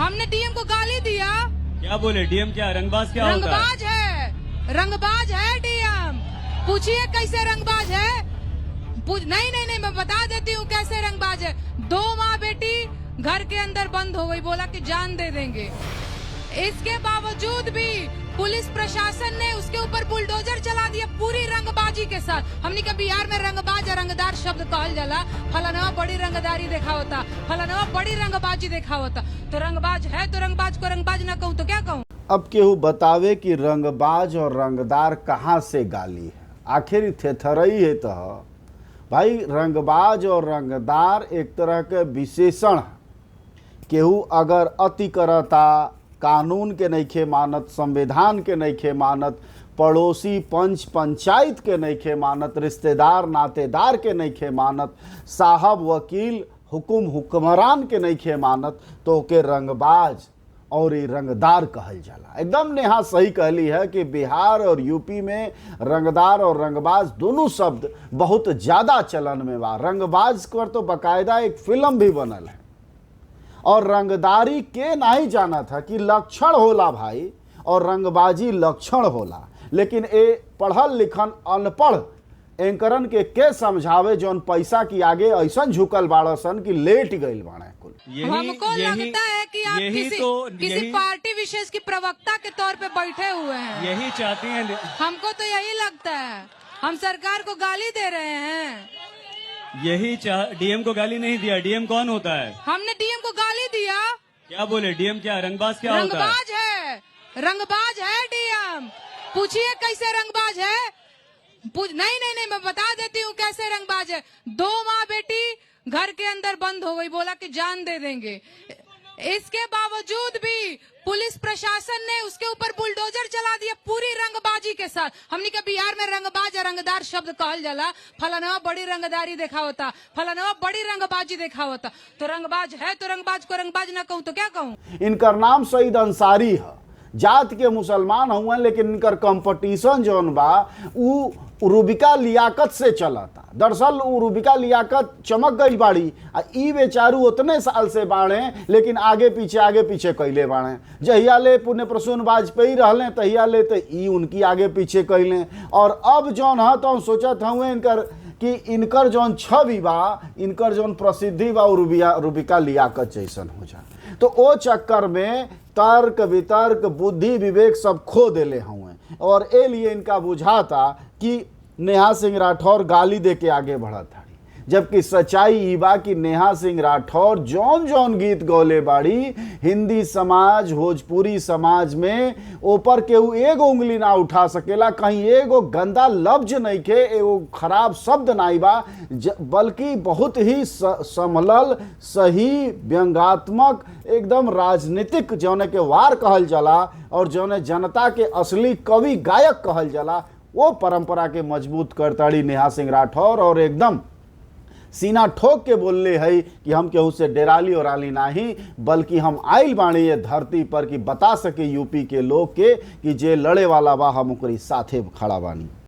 हमने डीएम को गाली दिया। क्या बोले? डीएम क्या रंगबाज क्या होता है? रंगबाज है, रंगबाज है डीएम। पूछिए कैसे रंगबाज है। नहीं, मैं बता देती हूँ कैसे रंगबाज है। 2 माँ बेटी घर के अंदर बंद हो गई, बोला कि जान दे देंगे। इसके बावजूद भी पुलिस प्रशासन ने उसके ऊपर बुलडोजर चला दिया पूरी रंगबाजी के साथ। हमने कहा बिहार में रंगबाज रंगदार शब्द कहल जाला, फलाना बड़ी रंगदारी देखा होता, फलाना बड़ी रंगबाजी देखा होता। तो रंगबाज है तो रंगबाज को रंगबाज ना कहूँ तो क्या कहूँ। अब केहू बतावे कि रंगबाज और रंगदार कहाँ से गाली है, आखिर थेथरई है। तो भाई रंगबाज और रंगदार एक तरह के विशेषण है। केहू अगर अति करता, कानून के नइखे मानत, संविधान के नइखे मानत, पड़ोसी पंच पंचायत के नइखे मानत, रिश्तेदार नातेदार के नइखे मानत, साहब वकील हुक्मरान के नइखे मानत, तो ओके रंगबाज और ये रंगदार कहल जाला। एकदम नेहा सही कहली है कि बिहार और यूपी में रंगदार और रंगबाज दोनों शब्द बहुत ज़्यादा चलन में बा। रंगबाज पर तो बाकायदा एक फिल्म भी बनल है। और रंगदारी के नहीं जाना था कि लक्षण होला भाई, और रंगबाजी लक्षण होला। लेकिन ए पढ़ल लिखन अनपढ़ एंकरन के समझावे जौन पैसा की आगे ऐसा झुकल बाड़सन कि लेट गईल बाड़े कुल। हमको लगता है कि आप किसी पार्टी विशेष की प्रवक्ता के तौर पे बैठे हुए हैं। यही चाहती हैं। हमको तो यही लगता है। हम सरकार को गाली दे रहे हैं। डीएम को गाली नहीं दिया। डीएम कौन होता है? हमने डीएम को गाली दिया। क्या बोले? डीएम क्या रंगबाज क्या होता है? रंगबाज है, रंगबाज है डीएम। पूछिए कैसे रंगबाज है। नहीं, मैं बता देती हूँ कैसे रंगबाज है। 2 माँ बेटी घर के अंदर बंद हो गई, बोला कि जान दे देंगे। इसके बावजूद भी पुलिस प्रशासन ने उसके ऊपर बुलडोजर चला दिया पूरी रंगबाजी के साथ। हमने कहा बिहार में रंगबाज रंगदार शब्द कहल जाला, फलाना बड़ी रंगदारी देखा होता, फलाना बड़ी रंगबाजी देखा होता। तो रंगबाज है तो रंगबाज को रंगबाज ना कहूँ तो क्या कहूँ। इनकर नाम सईद अंसारी है, जात के मुसलमान हुए, लेकिन इनकर कंपटीशन जौन बा उ रूबिका लियाकत से चलता। दरअसल उ रूबिका लियाकत चमक गई बाड़ी, आ ई बेचारू उतने साल से बाड़े, लेकिन आगे पीछे कैले बाड़े। जहिया ले पुण्य प्रसून वाजपेयी रहले तहिया ले तो ई उनकी आगे पीछे कैले। और अब जौन है तो सोचत हुए इनकर जौन छवि बा, इनकर जौन प्रसिद्धि बा रूबिका लियाकत जैसन हो जा। तो ओ चक्कर में तर्क वितर्क बुद्धि विवेक सब खो देले हुए, और ए लिए इनका बुझाता कि नेहा सिंह राठौर गाली दे के आगे बढ़ा था। जबकि सच्चाई ई बा कि नेहा सिंह राठौर जौन गीत गौले बाड़ी हिंदी समाज भोजपुरी समाज में ऊपर केहू एगो उंगली ना उठा सकेला। कहीं एगो गंदा लफ्ज नहीं के, एगो खराब शब्द नहीं बा, बल्कि बहुत ही संभलल सही व्यंग्यात्मक एकदम राजनीतिक जौने के वार कहल जाला और जौने जनता के असली कवि गायक कहल जाला, वो परंपरा के मजबूत करताड़ी नेहा सिंह राठौर। और एकदम सीना ठोक के बोलले है कि हम केहू से डेराली और आली नहीं, बल्कि हम आइल बाणी ये धरती पर कि बता सके यूपी के लोग के कि जे लड़े वाला बा हम ओकरी साथे खड़ा बानी।